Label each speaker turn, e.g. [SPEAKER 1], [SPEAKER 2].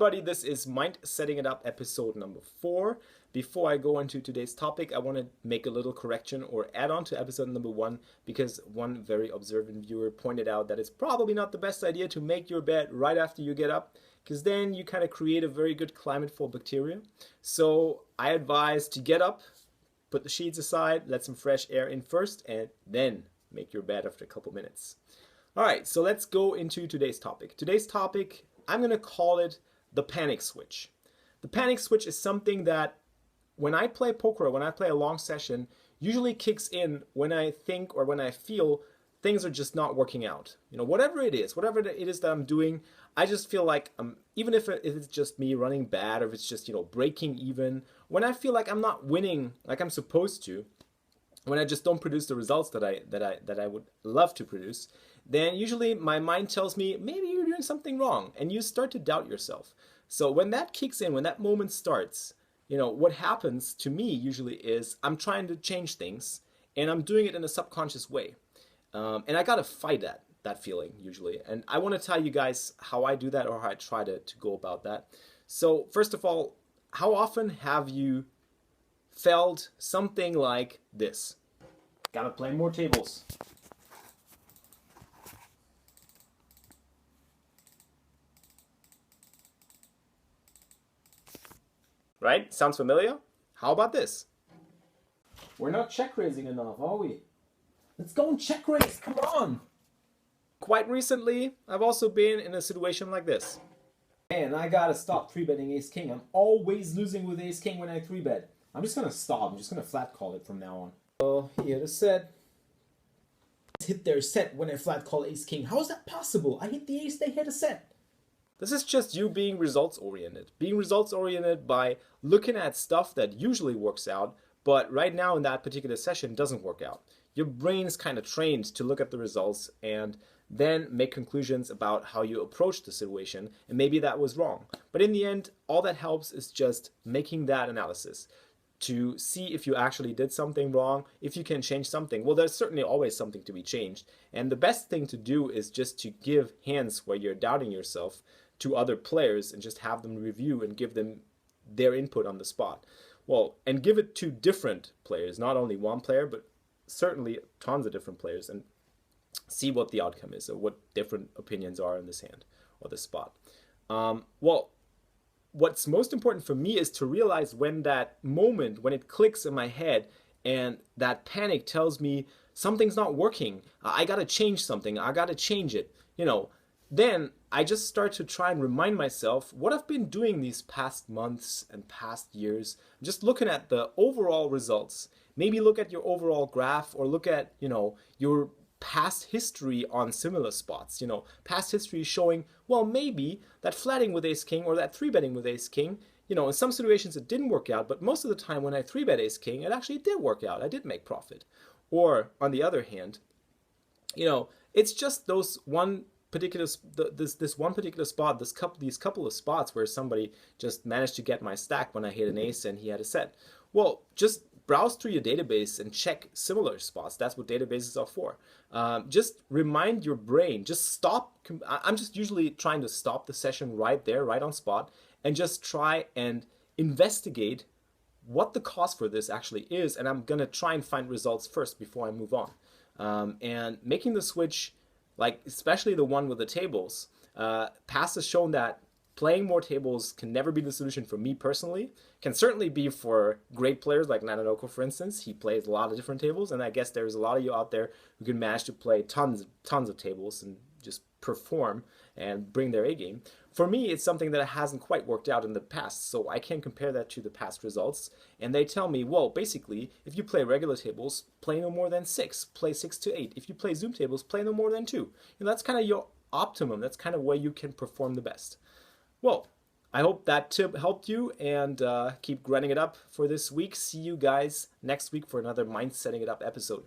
[SPEAKER 1] everybody, this is Mind Setting It Up episode number 4. Before I go into today's topic, I want to make a little correction or add on to episode number 1 because one very observant viewer pointed out that it's probably not the best idea to make your bed right after you get up because then you kind of create a very good climate for bacteria. So I advise to get up, put the sheets aside, let some fresh air in first, and then make your bed after a couple minutes. Alright, so let's go into today's topic. Today's topic, I'm going to call it the panic switch. The panic switch is something that when I play poker, when I play a long session, usually kicks in when I think or when I feel things are just not working out. You know, whatever it is that I'm doing, I just feel like even if it's just me running bad or if it's just, you know, breaking even, when I feel like I'm not winning like I'm supposed to, when I just don't produce the results that I would love to produce, then usually my mind tells me maybe you're doing something wrong and you start to doubt yourself. So when that kicks in, when that moment starts, you know, what happens to me usually is I'm trying to change things and I'm doing it in a subconscious way. And I gotta fight that feeling usually. And I want to tell you guys how I do that or how I try to go about that. So first of all, how often have you felt something like this? Gotta play more tables. Right? Sounds familiar? How about this? We're not check raising enough, are we? Let's go and check raise, come on! Quite recently, I've also been in a situation like this. Man, I gotta stop 3-betting ace king. I'm always losing with ace king when I 3-bet. I'm just gonna stop. I'm just gonna flat call it from now on. Oh, he hit a set. Hit their set when I flat call ace king. How is that possible? I hit the ace, they hit a set. This is just you being results oriented. Being results oriented by looking at stuff that usually works out, but right now in that particular session doesn't work out. Your brain's kind of trained to look at the results and then make conclusions about how you approach the situation, and maybe that was wrong. But in the end, all that helps is just making that analysis to see if you actually did something wrong, if you can change something. Well, there's certainly always something to be changed. And the best thing to do is just to give hints where you're doubting yourself to other players and just have them review and give them their input on the spot. Well, and give it to different players, not only one player, but certainly tons of different players, and see what the outcome is or what different opinions are in this hand or this spot. Well, what's most important for me is to realize when that moment, when it clicks in my head and that panic tells me something's not working, I gotta change something, I gotta change it, you know, then I just start to try and remind myself what I've been doing these past months and past years, just looking at the overall results. Maybe look at your overall graph or look at, you know, your past history on similar spots, you know, past history showing, well, maybe that flatting with ace king or that 3-betting with ace king, you know, in some situations it didn't work out, but most of the time when I 3-bet ace king, it actually did work out. I did make profit. Or on the other hand, you know, it's just those one particular this one particular spot, these couple of spots where somebody just managed to get my stack when I hit an ace and he had a set. Well, just browse through your database and check similar spots. That's what databases are for. Just remind your brain, just stop. I'm just usually trying to stop the session right there, right on spot, and just try and investigate what the cause for this actually is, and I'm gonna try and find results first before I move on. And making the switch, like especially the one with the tables, past has shown that playing more tables can never be the solution for me personally. Can certainly be for great players like Nanonoko, for instance. He plays a lot of different tables, and I guess there's a lot of you out there who can manage to play tons of tables and just perform and bring their A game. For me, it's something that hasn't quite worked out in the past, so I can compare that to the past results, and they tell me, well, basically, if you play regular tables, play no more than 6, play 6 to 8. If you play Zoom tables, play no more than 2. And that's kind of your optimum. That's kind of where you can perform the best. Well, I hope that tip helped you, and keep grinding it up for this week. See you guys next week for another Mind Setting It Up episode.